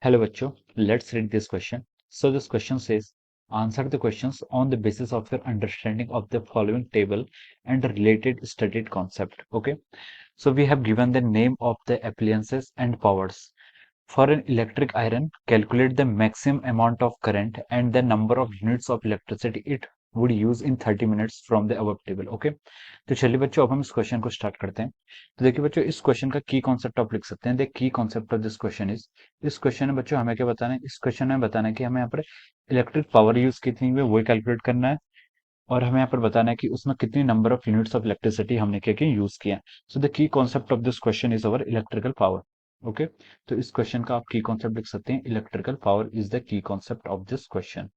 Hello बच्चों, let's read this question. So this question says, answer the questions on the basis of your understanding of the following table and the related studied concept. Okay. So we have given the name of the appliances and powers. For an electric iron, calculate the maximum amount of current and the number of units of electricity it would use in 30 minutes from the above table. Okay. तो चलिए बच्चों, अब हम इस question को start करते हैं। तो देखिए बच्चों, इस क्वेश्चन का की कॉन्सेप्ट आप लिख सकते हैं। The key concept of this question is, इस क्वेश्चन में बच्चों हमें क्या बताना है? इस क्वेश्चन में बताना है कि हमें यहाँ पर इलेक्ट्रिक पावर यूज कितनी हुई है वो कैलकुलेट करना है, और हमें यहाँ पर बताना है कि उसमें कितनी number of units of electricity हमने क्या किया, यूज किया। So the key concept of this question is our electrical power. Okay, तो इस क्वेश्चन का आप की कॉन्सेप्ट लिख सकते हैं, electrical power is the key concept of this question.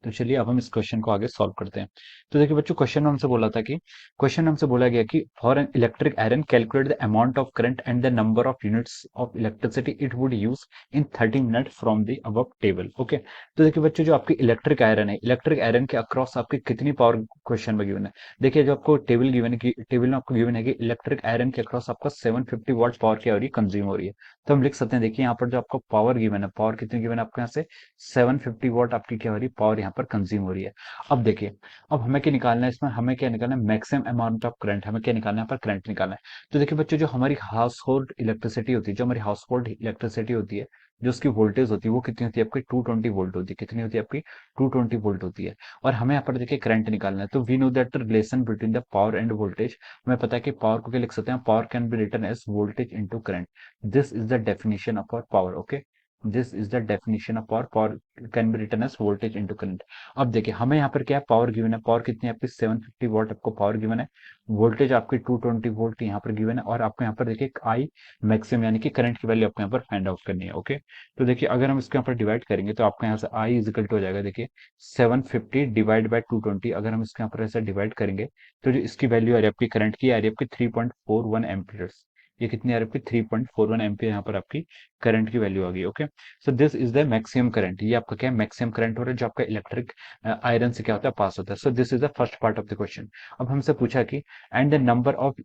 तो चलिए अब हम इस क्वेश्चन को आगे सॉल्व करते हैं। तो देखिए बच्चों, क्वेश्चन में हमसे बोला था कि क्वेश्चन में हमसे बोला गया कि for an electric iron calculate the amount of current and the number of units of electricity it would use in 30 minute from the above table. Okay, तो देखिए बच्चों, जो आपकी इलेक्ट्रिक आयरन है, इलेक्ट्रिक आयरन के अक्रॉस आपकी कितनी power question में गिवन है। देखिए जो आपको टेबल गिवन है कि टेबल में आपको गिवन है कि इलेक्ट्रिक आयरन के अक्रॉस आपका 750 वॉट पावर क्या हो रही है, कंज्यूम हो रही है। तो हम लिख सकते हैं, देखिए यहाँ पर जो आपको पावर गिवन है, पावर कितनी गिवन है आपको, यहाँ से 750 वॉट आपकी क्या हो रही है, पावर यहाँ पर कंज्यूम हो रही है। अब देखिए, अब हमें क्या निकालना है, इसमें हमें क्या निकालना है, मैक्सिमम अमाउंट ऑफ करंट। हमें क्या निकालना है, यहाँ पर करंट निकालना है। तो देखिए बच्चों, जो हमारी हाउस होल्ड इलेक्ट्रिसिटी होती है, जो हमारी हाउस होल्ड इलेक्ट्रिसिटी होती है, जो उसकी वोल्टेज होती है वो कितनी होती है आपकी, 220 वोल्ट होती है। कितनी होती है आपकी, 220 वोल्ट होती है। और हमें यहाँ पर देखिए करंट निकालना है। तो we know that the relation between the power and voltage, हमें पता है कि पावर को क्या लिख सकते हैं, power can be written as voltage into current. This is the definition of our power. Okay, this is the definition of power. Power can be written as voltage into current. अब देखिए हमें यहाँ पर क्या है, पावर गिवन है। Power कितनी है आपकी, 750 वॉट आपको पावर गिवन है। वोल्टेज आपकी 220 वोल्ट यहाँ पर गिवन है। और आपको यहाँ पर देखिए आई मैक्सिमम यानी कि करंट की वैल्यू आपको यहाँ पर फाइंड आउट करनी है। ओके, तो देखिए अगर हम इसके यहाँ पर डिवाइड करेंगे तो आपका यहाँ से आई इजिकल टू हो जाएगा, देखिए 750 डिवाइड बाय 220। अगर हम इसके यहाँ पर ऐसे डिवाइड करेंगे तो जो इसकी वैल्यू आ रही है आपकी करंट की, आ रही है आपकी 3.41 एम्पियर्स। ये कितनी आ रही है आपकी, 3.41 एम्पियर यहाँ पर आपकी करंट की वैल्यू आ गई। Okay, so this is the maximum current. ये आपका क्या है, मैक्सिमम करंट हो रहा है जो आपका इलेक्ट्रिक आयरन से क्या होता है, पास होता है। So this is the first part of the question. अब हमसे पूछा कि and the number of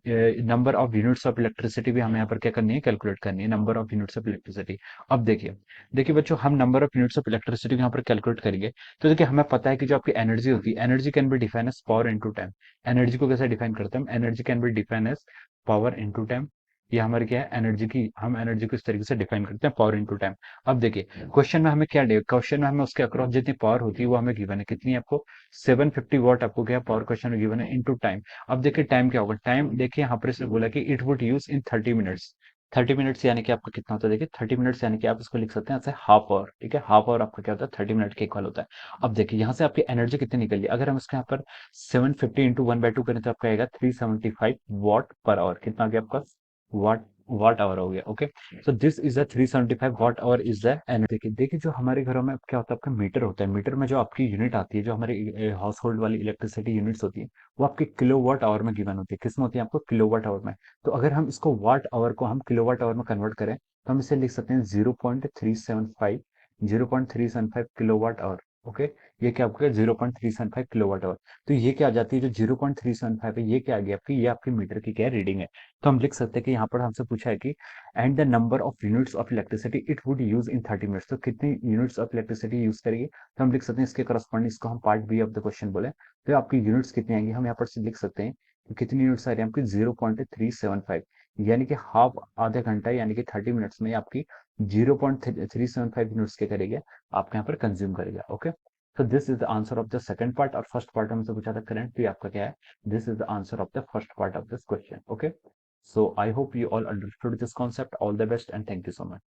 units of electricity भी हमें यहाँ पर क्या करनी है, कैलकुलेट करनी है, number of units of electricity. अब देखिए, देखिए बच्चों, हम number of units of electricity यहाँ पर कैलकुलेट करेंगे। तो देखिए हमें पता है कि जो आपकी एनर्जी होती है, energy can be define as power into time. Energy को कैसे डिफाइन करते हैं हम, energy can be define as power into time. ये हमारी क्या है, एनर्जी की, हम एनर्जी को इस तरीके से डिफाइन करते हैं, पावर इंटू टाइम। अब देखिए क्वेश्चन में हमें क्या, क्वेश्चन में हमें उसके अक्रॉस जितनी पावर होती है वो हमें गिवन है, कितनी है आपको, 750 वॉट आपको क्या पावर क्वेश्चन में गिवन है, इनटू टाइम। अब देखिए टाइम क्या होगा, टाइम देखिए यहाँ पर इसने बोला कि it would use in 30 minutes. 30 minutes यानी कि आपका कितना होता है, देखिए 30 मिनट्स यानी कि आप इसको लिख सकते हैं ऐसे हाफ आवर। ठीक है, हाफ आवर आपका क्या होता है, 30 मिनट के इक्वल होता है। अब देखिए यहाँ से आपकी एनर्जी कितनी निकली, अगर हम इसके यहाँ पर 750 इंटू 1/2 करें तो आपका आएगा 375 वॉट पर आवर। कितना आ गया आपका, वाट, वाट आवर हो गया। Okay, so this is the 375 watt hour is the energy. देखिए देखिए, जो हमारे घरों में क्या होता है, आपका मीटर होता है। मीटर में जो आपकी यूनिट आती है, जो हमारे हाउस होल्ड वाली इलेक्ट्रिसिटी यूनिट्स होती है, वो आपकी किलोवाट आवर में गिवन होती है। किसमें होती है आपको, किलोवाट आवर में। तो अगर हम इसको वाट आवर को हम किलोवाट आवर में कन्वर्ट करें तो हम इसे लिख सकते हैं 0.375 किलोवाट आवर। ओके, ये क्या आपका 0.375 किलोवाट आवर। तो ये क्या आ जाती है, जो 0.375 है, ये क्या आ गई आपकी, ये आपकी मीटर की क्या रीडिंग है। तो हम लिख सकते हैं कि यहाँ पर हमसे पूछा है कि and the number of units of electricity it would use in 30 minutes. तो कितनी यूनिट्स ऑफ इलेक्ट्रिसिटी यूज करेगी, तो हम लिख सकते हैं इसके करस्पॉन्डिंग, इसको हम part B of the question बोले, तो आपकी यूनिट्स कितनी आएंगी, हम यहाँ पर से लिख सकते हैं कि कितनी यूनिट्स आ रही है आपकी, 0.375, यानी कि हाफ, आधा घंटा, यानी कि 30 मिनट्स में आपकी 0.375 यूनिट्स के करेगा, आपके यहाँ पर कंज्यूम करेगा। Okay, so this is the answer of the second part। और फर्स्ट पार्ट हमसे पूछा था करंट, तो ये आपका क्या है, this is the answer of the first part of this question। okay, so I hope you all understood this concept। all the best and thank you so much।